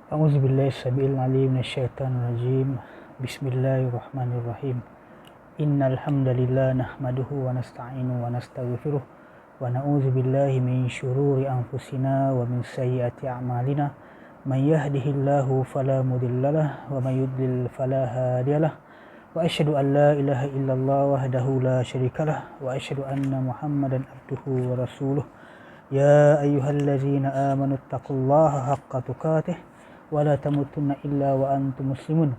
أعوذ بالله السميع العليم من الشيطان الرجيم. بسم الله الرحمن الرحيم. إن الحمد لله نحمده ونستعينه ونستغفره ونعوذ بالله من شرور أنفسنا ومن سيئات أعمالنا. من يهده الله فلا مضل له ومن يضلل فلا هادي له وأشهد أن لا إله إلا الله وحده لا شريك له وأشهد أن محمدا عبده ورسوله. يا أيها الذين آمنوا اتقوا الله حق تقاته ولا تموتن إلا وأنتم مسلمون.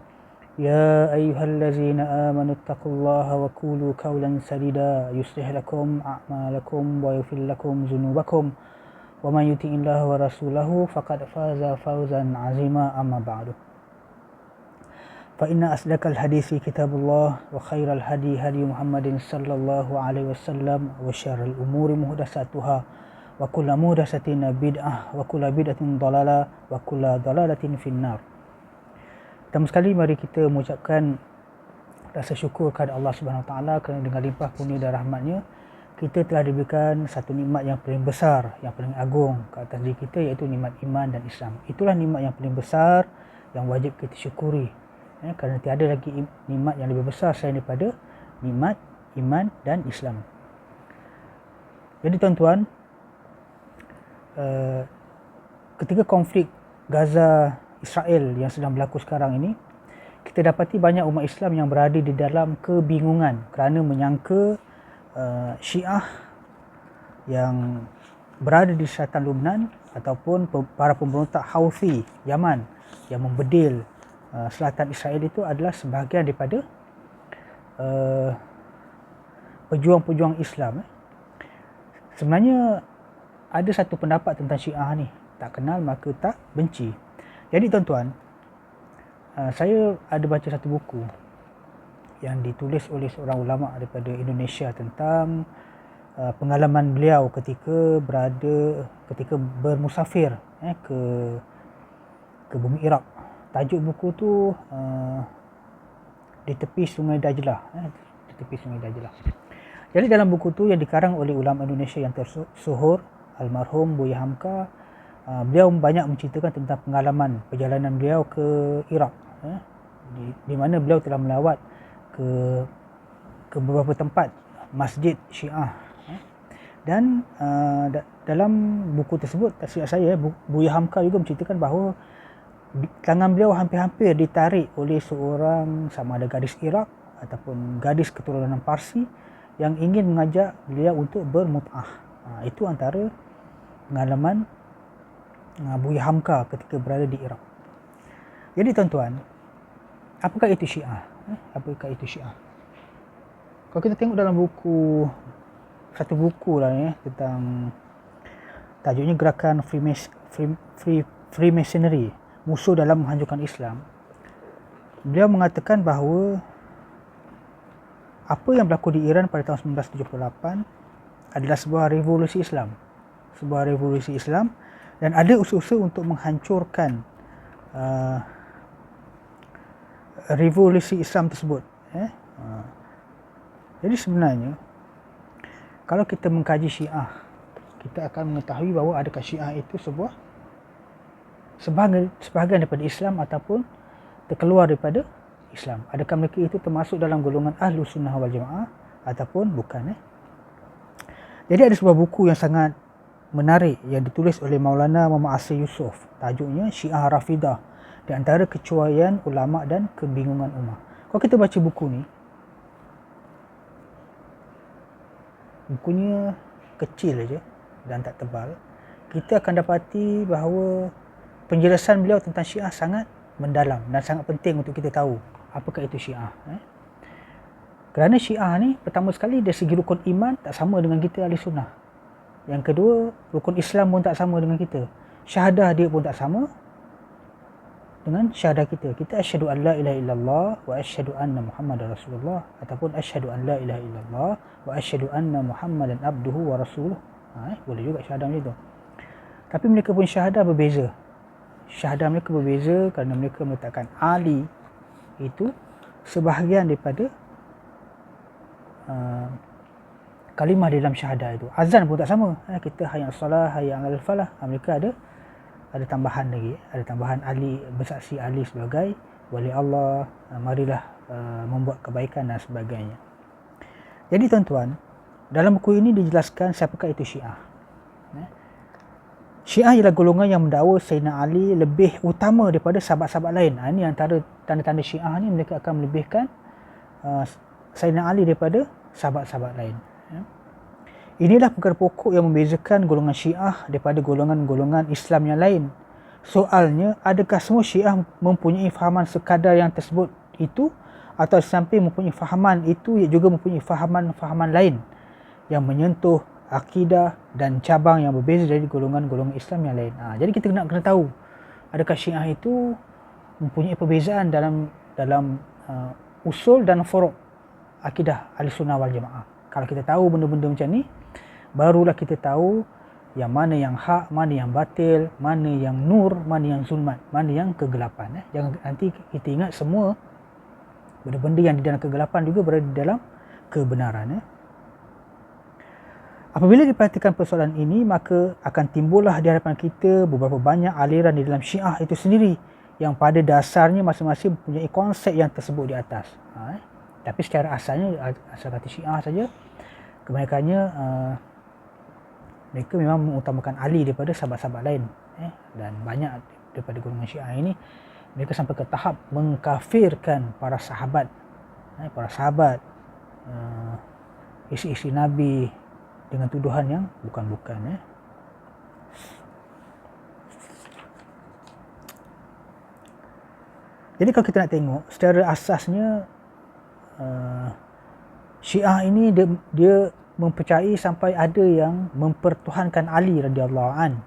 يا أيها الذين آمنوا اتقوا الله وقولوا قولا سديدا يصلح لكم أعمالكم ويغفر لكم ذنوبكم ومن يطع الله ورسوله فقد فاز فوزا عظيما. أما بعد فإن أصدق الحديث كتاب الله وخير الهدي هدي محمد صلى الله عليه وسلم وشر الأمور محدثاتها wa kullu muhdatsatin bid'ah wa kullu bid'atin dhalalah wa kullu dhalalatin finnar. Pertama sekali mari kita mengucapkan rasa syukur kepada Allah Subhanahu Wa Taala kerana dengan limpah kurnia dan rahmat-Nya kita telah diberikan satu nikmat yang paling besar, yang paling agung ke atas diri kita, iaitu nikmat iman dan Islam. Itulah nikmat yang paling besar yang wajib kita syukuri. Kerana tiada lagi nikmat yang lebih besar selain daripada nikmat iman dan Islam. Jadi tuan-tuan, ketika konflik Gaza Israel yang sedang berlaku sekarang ini, kita dapati banyak umat Islam yang berada di dalam kebingungan kerana menyangka Syiah yang berada di selatan Lebanon ataupun para pemberontak Houthi Yaman yang membedil selatan Israel itu adalah sebahagian daripada pejuang-pejuang Islam. Sebenarnya ada satu pendapat tentang Syiah ni, tak kenal maka tak benci. Jadi tuan-tuan, saya ada baca satu buku yang ditulis oleh seorang ulama daripada Indonesia tentang pengalaman beliau ketika bermusafir ke bumi Iraq. Tajuk buku tu di tepi Sungai Dajlah, Jadi dalam buku tu yang dikarang oleh ulama Indonesia yang tersohor, almarhum Buya Hamka, beliau banyak menceritakan tentang pengalaman perjalanan beliau ke Iraq, di mana beliau telah melawat ke beberapa tempat masjid Syiah. Dan dalam buku tersebut, tak silap saya, Buya Hamka juga menceritakan bahawa tangan beliau hampir-hampir ditarik oleh seorang, sama ada gadis Iraq ataupun gadis keturunan Parsi, yang ingin mengajak beliau untuk bermut'ah. Itu antara pengalaman Buya Hamka ketika berada di Iraq. Jadi tuan-tuan, apakah itu Syiah? Kalau kita tengok dalam satu buku lah tentang, tajuknya Gerakan Freemasonry, musuh dalam menghancurkan Islam. Beliau mengatakan bahawa apa yang berlaku di Iran pada tahun 1978 adalah sebuah revolusi Islam, dan ada usaha untuk menghancurkan revolusi Islam tersebut. Jadi sebenarnya kalau kita mengkaji Syiah, kita akan mengetahui bahawa adakah Syiah itu sebahagian daripada Islam ataupun terkeluar daripada Islam. Adakah mereka itu termasuk dalam golongan Ahlus Sunnah wal Jamaah ataupun bukan. Jadi ada sebuah buku yang sangat menarik yang ditulis oleh Maulana Muhammad Asir Yusof. Tajuknya Syiah Rafidah, di antara kecuaian ulama dan kebingungan umat. Kalau kita baca buku ni, bukunya kecil aja dan tak tebal, kita akan dapati bahawa penjelasan beliau tentang Syiah sangat mendalam dan sangat penting untuk kita tahu apakah itu Syiah. Kerana Syiah ni, pertama sekali dari segi rukun iman tak sama dengan kita Ahli Sunnah. Yang kedua, rukun Islam pun tak sama dengan kita. Syahadah dia pun tak sama dengan syahadah kita. Kita asyhadu an la ilaha illallah wa asyhadu anna Muhammadar Rasulullah, ataupun asyhadu an la ilaha illallah wa asyhadu anna Muhammadan abduhu wa rasuluh. Boleh juga syahadah macam tu. Tapi mereka pun syahadah berbeza. Syahadah mereka berbeza kerana mereka meletakkan Ali itu sebahagian daripada kalimah dalam syahadah itu. Azan pun tak sama. Kita hayya salah, hayya alal falah. Mereka ada ada tambahan lagi, ada tambahan Ali, bersaksi Ali sebagai wali Allah, marilah membuat kebaikan dan sebagainya. Jadi tuan-tuan, dalam buku ini dijelaskan siapakah itu Syiah. Syiah ialah golongan yang mendakwa Sayyidina Ali lebih utama daripada sahabat-sahabat lain. Ini antara tanda-tanda Syiah ni, mereka akan melebihkan Sayyidina Ali daripada sahabat-sahabat lain. Inilah perkara pokok yang membezakan golongan Syiah daripada golongan-golongan Islam yang lain. Soalnya, adakah semua Syiah mempunyai fahaman sekadar yang tersebut itu, atau samping mempunyai fahaman itu, ia juga mempunyai fahaman-fahaman lain yang menyentuh akidah dan cabang yang berbeza dari golongan-golongan Islam yang lain. Jadi kita kena tahu, adakah Syiah itu mempunyai perbezaan dalam usul dan furuk akidah Ahlussunnah wal Jamaah. Kalau kita tahu benda-benda macam ni, barulah kita tahu yang mana yang hak, mana yang batil, mana yang nur, mana yang zulmat, mana yang kegelapan. Jangan nanti kita ingat semua benda-benda yang di dalam kegelapan juga berada di dalam kebenaran. Apabila diperhatikan persoalan ini, maka akan timbullah di hadapan kita beberapa banyak aliran di dalam Syiah itu sendiri yang pada dasarnya masing-masing mempunyai konsep yang tersebut di atas. Tapi secara asalnya, asal kata Syiah saja, kebanyakannya mereka memang mengutamakan Ali daripada sahabat-sahabat lain. Dan banyak daripada golongan Syiah ini, mereka sampai ke tahap mengkafirkan para sahabat, isteri-isteri Nabi dengan tuduhan yang bukan-bukan. Jadi kalau kita nak tengok secara asasnya, Syiah ini dia mempercayai sampai ada yang mempertuhankan Ali radhiyallahu an.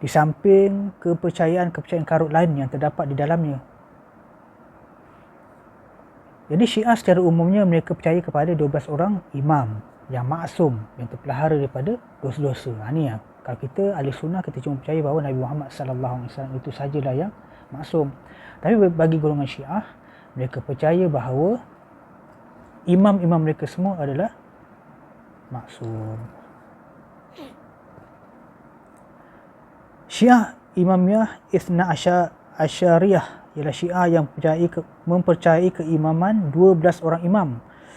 Di samping kepercayaan karut lain yang terdapat di dalamnya. Jadi Syiah secara umumnya mereka percaya kepada 12 orang imam yang maksum, yang terpelihara daripada dosa-dosa. Ni ya. Kalau kita ahli sunnah, kita cuma percaya bahawa Nabi Muhammad SAW itu sajalah yang maksum. Tapi bagi golongan Syiah, mereka percaya bahawa imam-imam mereka semua adalah maksum. Syiah Imamiyah Ithna Asyariyah ialah Syiah yang mempercayai keimaman 12 orang imam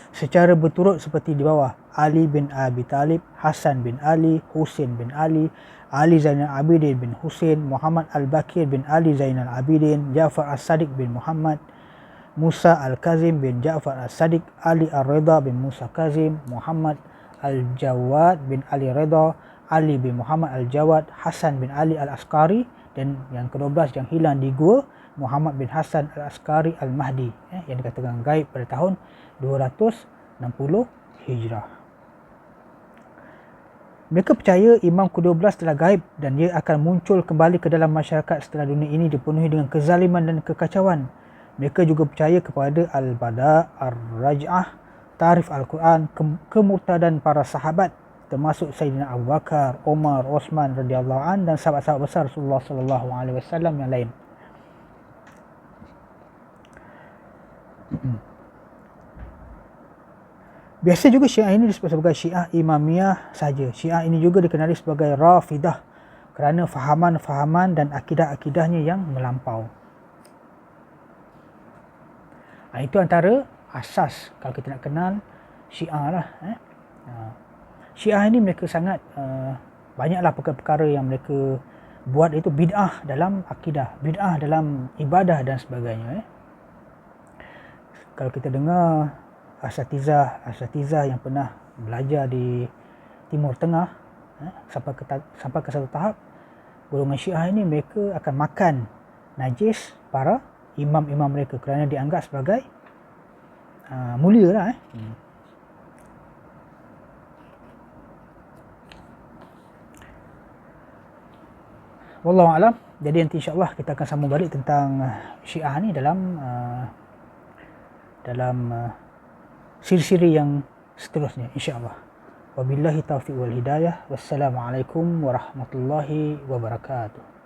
secara berturut seperti di bawah: Ali bin Abi Talib, Hasan bin Ali, Husain bin Ali, Ali Zainal Abidin bin Husain, Muhammad Al-Bakir bin Ali Zainal Abidin, Ja'far As-Sadiq bin Muhammad, Musa Al-Kazim bin Ja'far As-Sadiq, Ali Ar-Ridha bin Musa Kazim, Muhammad Al-Jawad bin Ali Ridha, Ali bin Muhammad Al-Jawad, Hasan bin Ali Al-Askari, dan yang ke-12 yang hilang di gua, Muhammad bin Hasan Al-Askari Al-Mahdi, yang dikatakan gaib pada tahun 260 Hijrah. Mereka percaya imam ke-12 telah gaib dan dia akan muncul kembali ke dalam masyarakat setelah dunia ini dipenuhi dengan kezaliman dan kekacauan. Mereka juga percaya kepada Al-Bada, Ar-Raj'ah, Tarif Al-Quran, kemurtadan para sahabat termasuk Sayyidina Abu Bakar, Umar, Osman radhiyallahu an dan sahabat-sahabat besar Rasulullah sallallahu alaihi wasallam yang lain. Biasa juga Syiah ini disebut sebagai Syiah Imamiyah saja. Syiah ini juga dikenali sebagai Rafidah kerana fahaman-fahaman dan akidah-akidahnya yang melampau. Itu antara asas kalau kita nak kenal Syiah lah. Syiah ini mereka sangat banyaklah perkara-perkara yang mereka buat itu bid'ah dalam akidah, bid'ah dalam ibadah dan sebagainya. Kalau kita dengar asatizah yang pernah belajar di Timur Tengah, sampai ke satu tahap golongan Syiah ini mereka akan makan najis para imam-imam mereka kerana dianggap sebagai mulia lah. Wallahu a'lam. Jadi nanti insya-Allah kita akan sambung balik tentang Syiah ni dalam siri-siri yang seterusnya insya-Allah. Wabillahi taufiq wal hidayah. Wassalamualaikum warahmatullahi wabarakatuh.